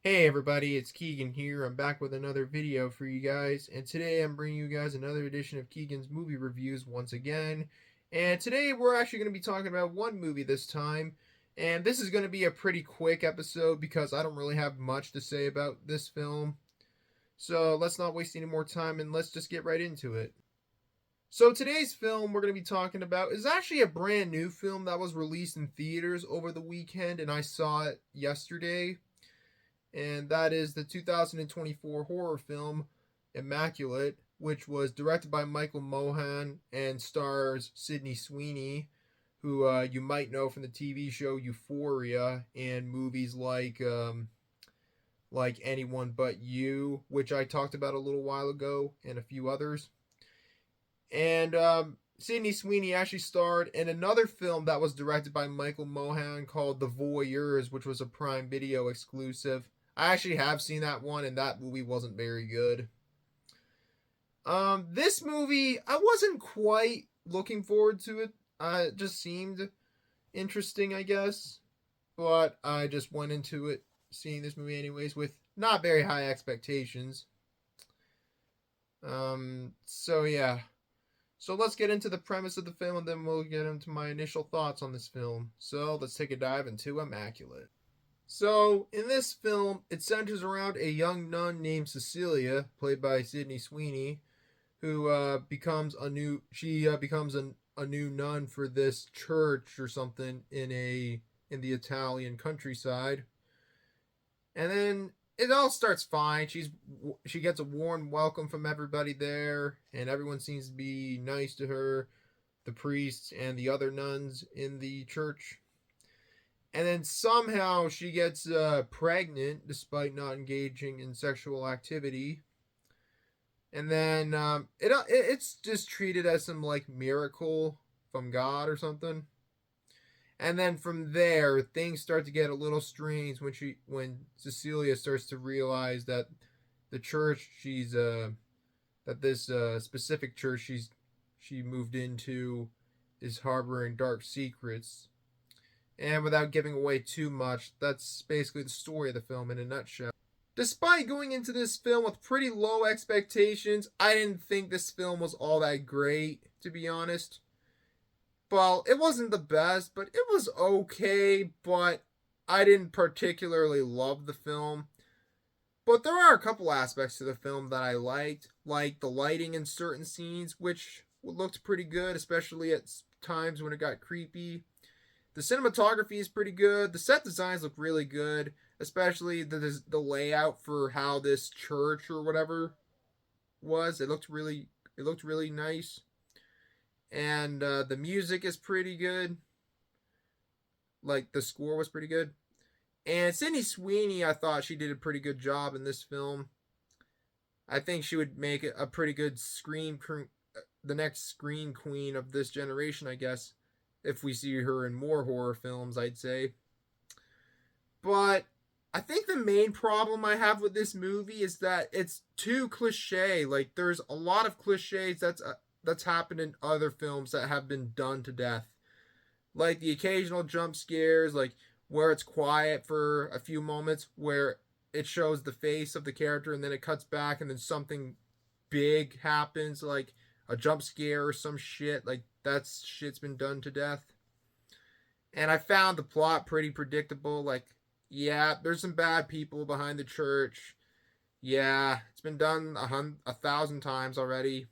Hey everybody, it's Keegan here. I'm back with another video for you guys, and today I'm bringing you guys another edition of Keegan's movie reviews once again. And today we're actually going to be talking about one movie this time, and this is going to be a pretty quick episode because I don't really have much to say about this film. So let's not waste any more time and let's just get right into it. So today's film we're going to be talking about is actually a brand new film that was released in theaters over the weekend, and I saw it yesterday, and that is the 2024 horror film Immaculate, which was directed by Michael Mohan and stars Sydney Sweeney, who you might know from the TV show Euphoria and movies like Anyone But You, which I talked about a little while ago, and a few others. And Sydney Sweeney actually starred in another film that was directed by Michael Mohan called The Voyeurs, which was a Prime Video exclusive. I actually have seen that one, and that movie wasn't very good. This movie, I wasn't quite looking forward to it. It just seemed interesting, I guess. But I just went into it seeing this movie anyways with not very high expectations. So yeah. So let's get into the premise of the film and then we'll get into my initial thoughts on this film. So let's take a dive into Immaculate. So in this film, it centers around a young nun named Cecilia, played by Sydney Sweeney, who becomes a new nun for this church or something in the Italian countryside. And then it all starts fine. She gets a warm welcome from everybody there, and everyone seems to be nice to her, the priests and the other nuns in the church. And then somehow she gets pregnant despite not engaging in sexual activity. And then it's just treated as some like miracle from God or something. And then from there, things start to get a little strange when Cecilia starts to realize that the church that this specific church she moved into is harboring dark secrets. And without giving away too much, that's basically the story of the film in a nutshell. Despite going into this film with pretty low expectations, I didn't think this film was all that great, to be honest. Well, it wasn't the best, but it was okay, but I didn't particularly love the film. But there are a couple aspects to the film that I liked, like the lighting in certain scenes, which looked pretty good, especially at times when it got creepy. The cinematography is pretty good. The set designs look really good, especially the layout for how this church or whatever was. It looked really nice, and the music is pretty good. Like the score was pretty good. And Sydney Sweeney, I thought she did a pretty good job in this film. I think she would make a pretty good the next scream queen of this generation, I guess, if we see her in more horror films, I'd say. But I think the main problem I have with this movie is that it's too cliche. Like there's a lot of cliches that's happened in other films that have been done to death. Like the occasional jump scares, like where it's quiet for a few moments, where it shows the face of the character and then it cuts back and then something big happens, like a jump scare or some shit. Like that shit's been done to death. And I found the plot pretty predictable. Like, yeah, there's some bad people behind the church. Yeah, it's been done 1,000 times already.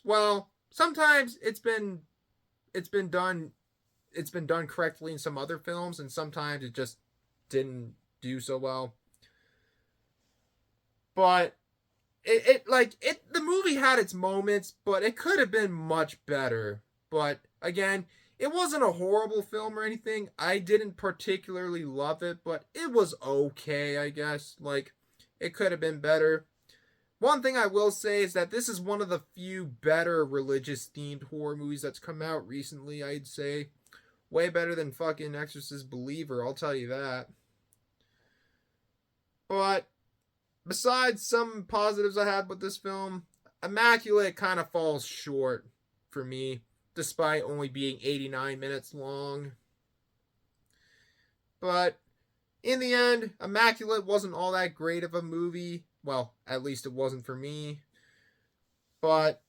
Well, sometimes it's been done correctly in some other films, and sometimes it just didn't do so well. But the movie had its moments, but it could have been much better. But again, it wasn't a horrible film or anything. I didn't particularly love it, but it was okay, I guess. Like it could have been better. One thing I will say is that this is one of the few better religious themed horror movies that's come out recently, I'd say. Way better than fucking Exorcist Believer, I'll tell you that. But besides some positives I had with this film, Immaculate kind of falls short for me, despite only being 89 minutes long. But In the end, Immaculate wasn't all that great of a movie. Well, at least it wasn't for me. But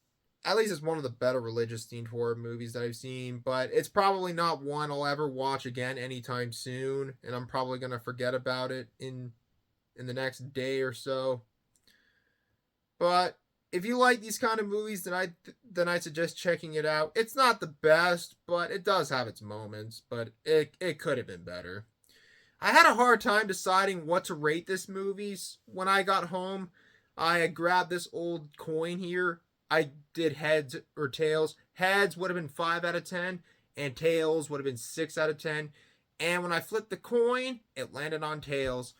at least it's one of the better religious themed horror movies that I've seen. But it's probably not one I'll ever watch again anytime soon. And I'm probably going to forget about it in the next day or so. But if you like these kind of movies, then I suggest checking it out. It's not the best, but it does have its moments. But it could have been better. I had a hard time deciding what to rate this movie. When I got home, I grabbed this old coin here. I did heads or tails. Heads would have been 5 out of 10, and tails would have been 6 out of 10. And when I flipped the coin, it landed on tails.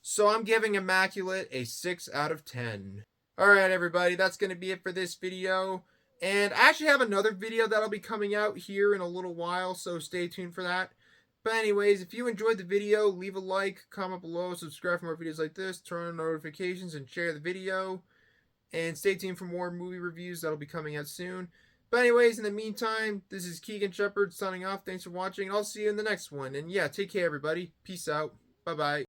So I'm giving Immaculate a 6 out of 10. Alright, everybody, that's going to be it for this video. And I actually have another video that'll be coming out here in a little while, so stay tuned for that. But anyways, if you enjoyed the video, leave a like, comment below, subscribe for more videos like this, turn on notifications, and share the video. And stay tuned for more movie reviews that'll be coming out soon. But anyways, in the meantime, this is Keagan Shepherd signing off. Thanks for watching, and I'll see you in the next one. And yeah, take care, everybody. Peace out. Bye-bye.